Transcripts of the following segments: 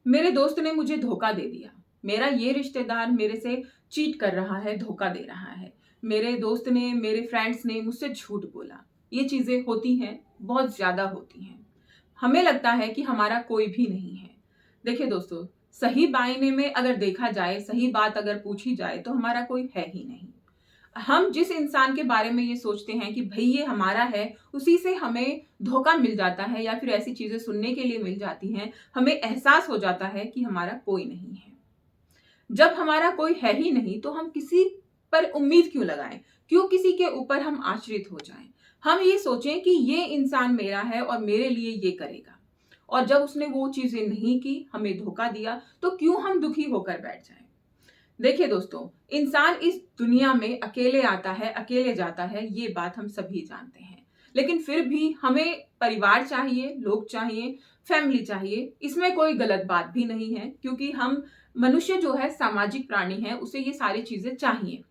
मेरे दोस्त ने मुझे धोखा दे दिया, मेरा ये रिश्तेदार मेरे से चीट कर रहा है, धोखा दे रहा है, मेरे दोस्त ने, मेरे फ्रेंड्स ने मुझसे झूठ बोला। ये चीजें होती हैं, बहुत ज्यादा होती हैं। हमें लगता है कि हमारा कोई भी नहीं है। देखिए दोस्तों, सही मायने में अगर देखा जाए, सही बात अगर पूछी जाए तो हमारा कोई है ही नहीं। हम जिस इंसान के बारे में ये सोचते हैं कि भाई ये हमारा है, उसी से हमें धोखा मिल जाता है या फिर ऐसी चीजें सुनने के लिए मिल जाती हैं। हमें एहसास हो जाता है कि हमारा कोई नहीं है। जब हमारा कोई है ही नहीं तो हम किसी पर उम्मीद क्यों लगाएं? क्यों किसी के ऊपर हम आश्रित हो जाएं? हम ये सोचें कि ये इंसान मेरा है और मेरे लिए ये करेगा, और जब उसने वो चीजें नहीं की, हमें धोखा दिया, तो क्यों हम दुखी होकर बैठ जाएं? देखिए दोस्तों, इंसान इस दुनिया में अकेले आता है, अकेले जाता है, ये बात हम सभी जानते हैं। लेकिन फिर भी हमें परिवार चाहिए, लोग चाहिए, फैमिली चाहिए। इसमें कोई गलत बात भी नहीं है, क्योंकि हम मनुष्य जो है सामाजिक प्राणी है, उसे ये सारी चीजें चाहिए।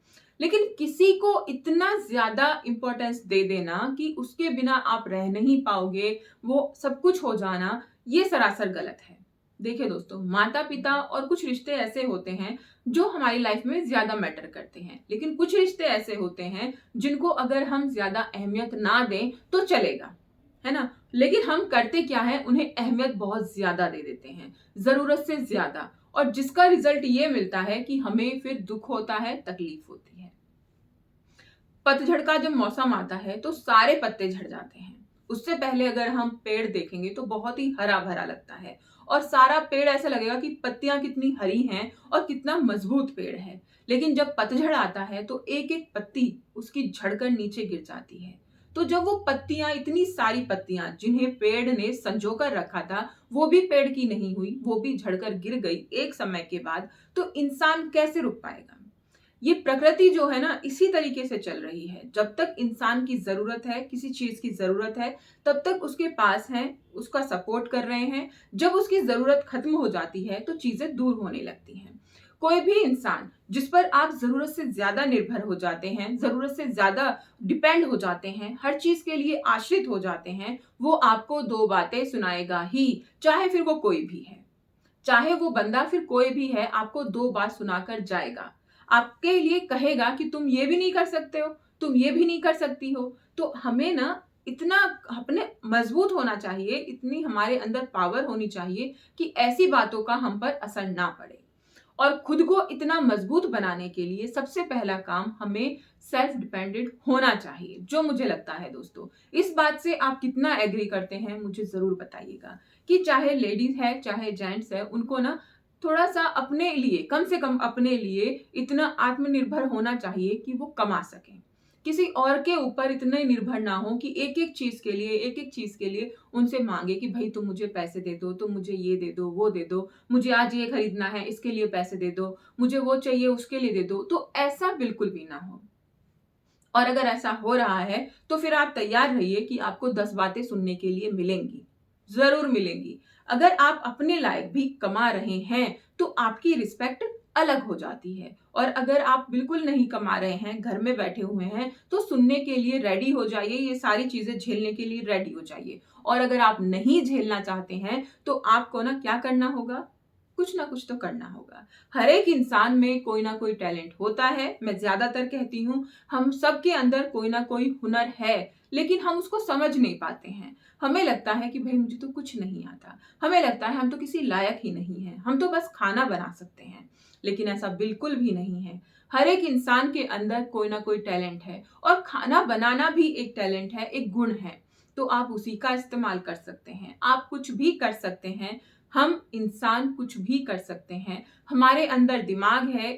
लेकिन किसी को इतना ज्यादा इंपॉर्टेंस दे देना कि उसके बिना आप रह नहीं पाओगे, वो सब कुछ हो जाना, ये सरासर गलत है। देखिए दोस्तों, माता पिता और कुछ रिश्ते ऐसे होते हैं जो हमारी लाइफ में ज्यादा मैटर करते हैं, लेकिन कुछ रिश्ते ऐसे होते हैं जिनको अगर हम ज्यादा अहमियत ना दें तो चलेगा, है ना। लेकिन हम करते क्या है, उन्हें अहमियत बहुत ज्यादा दे देते हैं, जरूरत से ज्यादा, और जिसका रिजल्ट ये मिलता है कि हमें फिर दुख होता है, तकलीफ होती है। पतझड़ का जब मौसम आता है तो सारे पत्ते झड़ जाते हैं। उससे पहले अगर हम पेड़ देखेंगे तो बहुत ही हरा भरा लगता है, और सारा पेड़ ऐसा लगेगा कि पत्तियां कितनी हरी हैं और कितना मजबूत पेड़ है। लेकिन जब पतझड़ आता है तो एक एक पत्ती उसकी झड़कर नीचे गिर जाती है। तो जब वो पत्तियां, इतनी सारी पत्तियां जिन्हें पेड़ ने संजो कर रखा था, वो भी पेड़ की नहीं हुई, वो भी झड़कर गिर गई एक समय के बाद, तो इंसान कैसे रुक पाएगा? ये प्रकृति जो है ना, इसी तरीके से चल रही है। जब तक इंसान की जरूरत है, किसी चीज की जरूरत है, तब तक उसके पास है, उसका सपोर्ट कर रहे हैं। जब उसकी जरूरत खत्म हो जाती है तो चीजें दूर होने लगती हैं। कोई भी इंसान जिस पर आप जरूरत से ज्यादा निर्भर हो जाते हैं, जरूरत से ज्यादा डिपेंड हो जाते हैं, हर चीज के लिए आश्रित हो जाते हैं, वो आपको दो बातें सुनाएगा ही, चाहे फिर वो कोई भी है। चाहे वो बंदा फिर कोई भी है, आपको दो बात सुनाकर जाएगा। आपके लिए कहेगा कि तुम ये भी नहीं कर सकते हो, तुम ये भी नहीं कर सकती हो। तो हमें ना इतना अपने मजबूत होना चाहिए, इतनी हमारे अंदर पावर होनी चाहिए कि ऐसी बातों का हम पर असर ना पड़े। और खुद को इतना मजबूत बनाने के लिए सबसे पहला काम हमें सेल्फ डिपेंडेंट होना चाहिए, जो मुझे लगता है दोस्तों। इस बात से आप कितना एग्री करते हैं मुझे जरूर बताइएगा, कि चाहे लेडीज है चाहे जेंट्स है, उनको ना थोड़ा सा अपने लिए, कम से कम अपने लिए इतना आत्मनिर्भर होना चाहिए कि वो कमा सकें। किसी और के ऊपर इतने निर्भर ना हो कि एक एक चीज के लिए, एक एक चीज के लिए उनसे मांगे कि भाई तुम मुझे पैसे दे दो, तुम मुझे ये दे दो, वो दे दो, मुझे आज ये खरीदना है इसके लिए पैसे दे दो, मुझे वो चाहिए उसके लिए दे दो। तो ऐसा बिल्कुल भी ना हो। और अगर ऐसा हो रहा है तो फिर आप तैयार रहिए कि आपको 10 बातें सुनने के लिए मिलेंगी, जरूर मिलेंगी। अगर आप अपने लायक भी कमा रहे हैं तो आपकी रिस्पेक्ट अलग हो जाती है, और अगर आप बिल्कुल नहीं कमा रहे हैं, घर में बैठे हुए हैं, तो सुनने के लिए रेडी हो जाइए, ये सारी चीजें झेलने के लिए रेडी हो जाइए। और अगर आप नहीं झेलना चाहते हैं तो आपको ना क्या करना होगा, कुछ ना कुछ तो करना होगा। हर एक इंसान में कोई ना कोई टैलेंट होता है, मैं ज्यादातर कहती हूँ हम सबके अंदर कोई ना कोई हुनर है, लेकिन हम उसको समझ नहीं पाते हैं। हमें लगता है कि भाई मुझे तो कुछ नहीं आता, हमें लगता है हम तो किसी लायक ही नहीं है, हम तो बस खाना बना सकते हैं। लेकिन ऐसा बिल्कुल भी नहीं है। हर एक इंसान के अंदर कोई ना कोई टैलेंट है, और खाना बनाना भी एक टैलेंट है, एक गुण है। तो आप उसी का इस्तेमाल कर सकते हैं, आप कुछ भी कर सकते हैं। हम इंसान कुछ भी कर सकते हैं। हमारे अंदर दिमाग है,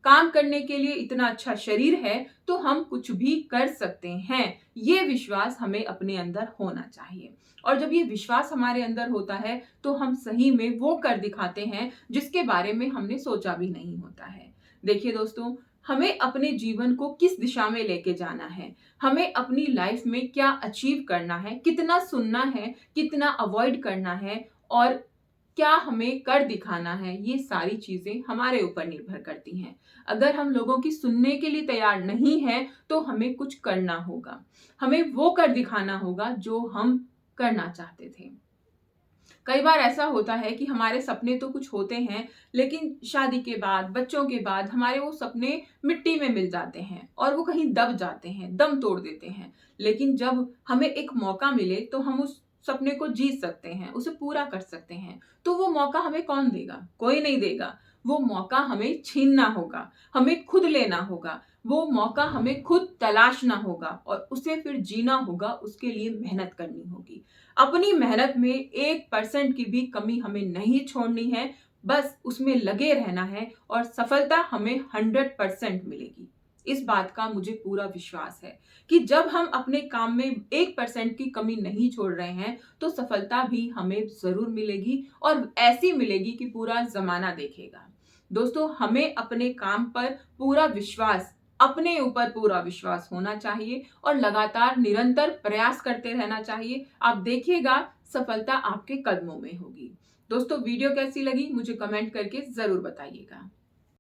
काम करने के लिए इतना अच्छा शरीर है, तो हम कुछ भी कर सकते हैं। ये विश्वास हमें अपने अंदर होना चाहिए। और जब ये विश्वास हमारे अंदर होता है तो हम सही में वो कर दिखाते हैं जिसके बारे में हमने सोचा भी नहीं होता है। देखिए दोस्तों, हमें अपने जीवन को किस दिशा में लेके जाना है, हमें अपनी लाइफ में क्या अचीव करना है, कितना सुनना है, कितना अवॉइड करना है, और क्या हमें कर दिखाना है, ये सारी चीजें हमारे ऊपर निर्भर करती हैं। अगर हम लोगों की सुनने के लिए तैयार नहीं है तो हमें कुछ करना होगा, हमें वो कर दिखाना होगा जो हम करना चाहते थे। कई बार ऐसा होता है कि हमारे सपने तो कुछ होते हैं, लेकिन शादी के बाद, बच्चों के बाद हमारे वो सपने मिट्टी में मिल जाते हैं और वो कहीं दब जाते हैं, दम तोड़ देते हैं। लेकिन जब हमें एक मौका मिले तो हम उस सपने को जीत सकते हैं, उसे पूरा कर सकते हैं। तो वो मौका हमें कौन देगा? कोई नहीं देगा। वो मौका हमें छीनना होगा, हमें खुद लेना होगा। वो मौका हमें खुद तलाशना होगा और उसे फिर जीना होगा, उसके लिए मेहनत करनी होगी। अपनी मेहनत में 1% की भी कमी हमें नहीं छोड़नी है, बस उसमें लगे रहना है और सफलता हमें 100% मिलेगी। इस बात का मुझे पूरा विश्वास है कि जब हम अपने काम में 1% की कमी नहीं छोड़ रहे हैं, तो सफलता भी हमें ज़रूर मिलेगी और ऐसी मिलेगी कि पूरा ज़माना देखेगा। दोस्तों, हमें अपने काम पर पूरा विश्वास, अपने ऊपर पूरा विश्वास होना चाहिए और लगातार निरंतर प्रयास करते रहना चाहिए। आप देखिएगा सफलता आपके कदमों में होगी। दोस्तों, वीडियो कैसी लगी मुझे कमेंट करके ज़रूर बताइएगा।